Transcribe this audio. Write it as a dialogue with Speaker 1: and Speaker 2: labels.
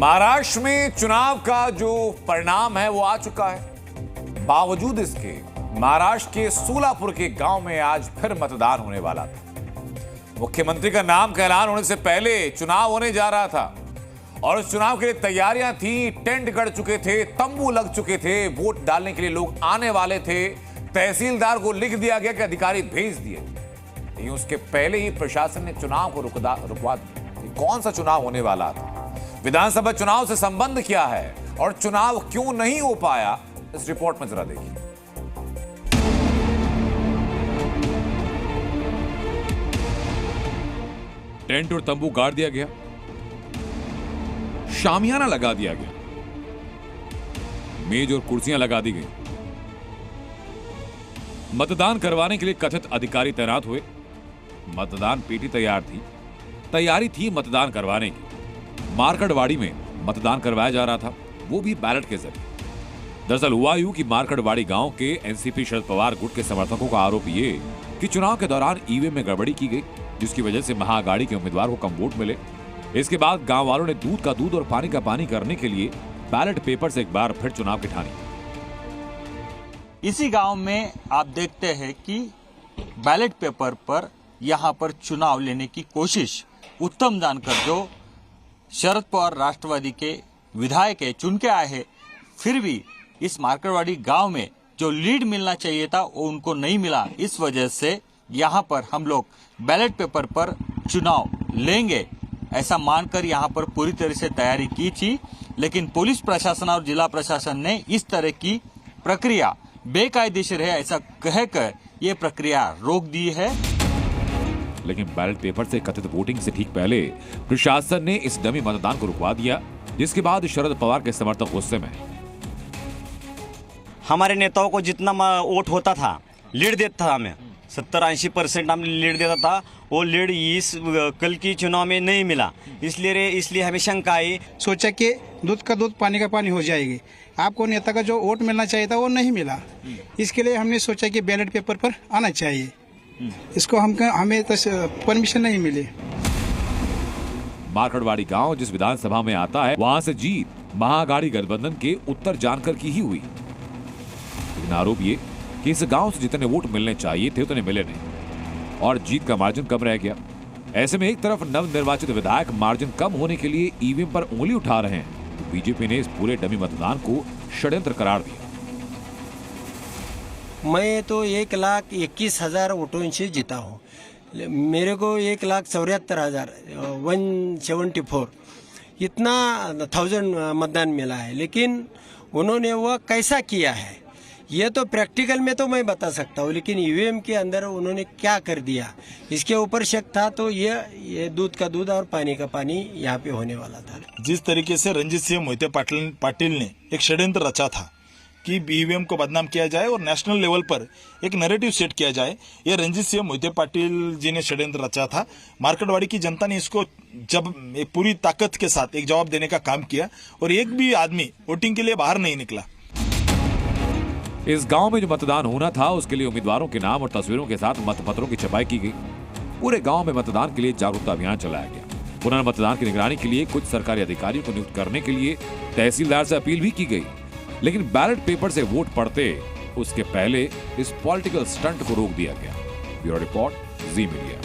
Speaker 1: महाराष्ट्र में चुनाव का जो परिणाम है वो आ चुका है। बावजूद इसके महाराष्ट्र के सोलापुर के गांव में आज फिर मतदान होने वाला था। मुख्यमंत्री का नाम का ऐलान होने से पहले चुनाव होने जा रहा था और उस चुनाव के लिए तैयारियां थी। टेंट गड़ चुके थे, तंबू लग चुके थे, वोट डालने के लिए लोग आने वाले थे। तहसीलदार को लिख दिया गया कि अधिकारी भेज दिए। लेकिन उसके पहले ही प्रशासन ने चुनाव को रुकवा दिया। कौन सा चुनाव होने वाला था, विधानसभा चुनाव से संबंध क्या है और चुनाव क्यों नहीं हो पाया, इस रिपोर्ट में जरा देखिए। टेंट और तंबू गाड़ दिया गया, शामियाना लगा दिया गया, मेज और कुर्सियां लगा दी गई। मतदान करवाने के लिए कथित अधिकारी तैनात हुए। मतदान पेटी तैयारी थी मतदान करवाने की। मार्कड़वाड़ी में मतदान करवाया जा रहा था, वो भी बैलेट के जरिए। दरअसल हुआ यूं कि मार्कड़वाड़ी गांव के एनसीपी शरद पवार गुट के समर्थकों का आरोप ये कि चुनाव के दौरान ईवीएम में गड़बड़ी की गई, जिसकी वजह से महाअघाड़ी के उम्मीदवार को कम वोट मिले। इसके बाद गांव वालों ने दूध का दूध और पानी का पानी करने के लिए बैलेट पेपर से एक बार फिर चुनाव की ठानी।
Speaker 2: इसी गांव में आप देखते हैं कि बैलेट पेपर पर यहां पर चुनाव लेने की कोशिश उत्तम जानकर जो शरद पवार राष्ट्रवादी के विधायक है चुन के आए हैं, फिर भी इस मार्कड़वाड़ी गांव में जो लीड मिलना चाहिए था वो उनको नहीं मिला। इस वजह से यहां पर हम लोग बैलेट पेपर पर चुनाव लेंगे ऐसा मानकर यहां पर पूरी तरह से तैयारी की थी, लेकिन पुलिस प्रशासन और जिला प्रशासन ने इस तरह की प्रक्रिया बेकायदेशीर है ऐसा कहकर ये प्रक्रिया रोक दी है।
Speaker 1: लेकिन बैलेट पेपर से कथित वोटिंग से ठीक पहले प्रशासन ने इस डमी मतदान को रुकवा दिया, जिसके बाद शरद पवार के समर्थक गुस्से में।
Speaker 3: हमारे नेताओं को जितना वोट होता था, लीड देता था, हमें 70-80% हमें लीड देता था, वो लीड इस कल की चुनाव में नहीं मिला। इसलिए हमें शंका आई।
Speaker 4: सोचा कि दूध का दूध पानी का पानी हो जाएगी। आपको नेता का जो वोट मिलना चाहिए था वो नहीं मिला। इसके लिए हमने सोचा कि बैलेट पेपर पर आना चाहिए। इसको हमें तो परमिशन नहीं मिली।
Speaker 1: मार्कड़वाड़ी गांव जिस विधानसभा में आता है, वहां से जीत महाअघाड़ी गठबंधन के उत्तर जानकर की ही हुई। लेकिन आरोप ये कि इस गांव से जितने वोट मिलने चाहिए थे उतने मिले नहीं और जीत का मार्जिन कम रह गया। ऐसे में एक तरफ नवनिर्वाचित विधायक मार्जिन कम होने के लिए ईवीएम पर उंगली उठा रहे हैं, तो बीजेपी ने इस पूरे डमी मतदान को षड्यंत्र करार दिया।
Speaker 5: मैं तो 1,21,000 वोटों से जीता हूँ। मेरे को 1,74,000 174 इतना 1000 मतदान मिला है। लेकिन उन्होंने वह कैसा किया है ये तो प्रैक्टिकल में तो मैं बता सकता हूँ, लेकिन ईवीएम के अंदर उन्होंने क्या कर दिया इसके ऊपर शक था। तो ये दूध का दूध और पानी का पानी यहाँ पे होने वाला था।
Speaker 6: जिस तरीके से रणजीत सिंह मोहिते पाटिल ने एक षड्यंत्र रचा था कि ईवीएम को बदनाम किया जाए और नेशनल लेवल पर एक नैरेटिव सेट किया जाए, ये रणजीत सिंह मोहिते पाटिल जी ने षड्यंत्र रचा था। मार्कड़वाड़ी की जनता ने इसको जब एक पूरी ताकत के साथ एक जवाब देने का काम किया और एक भी आदमी वोटिंग के लिए बाहर नहीं निकला।
Speaker 1: इस गांव में जो मतदान होना था उसके लिए उम्मीदवारों के नाम और तस्वीरों के साथ मतपत्रों की छपाई की गई। पूरे गांव में मतदान के लिए जागरूकता अभियान चलाया गया। पुनर्मतदान की निगरानी के लिए कुछ सरकारी अधिकारियों को नियुक्त करने के लिए तहसीलदार से अपील भी की गई। लेकिन बैलेट पेपर से वोट पड़ते उसके पहले इस पॉलिटिकल स्टंट को रोक दिया गया। ब्यूरो रिपोर्ट, जी मीडिया।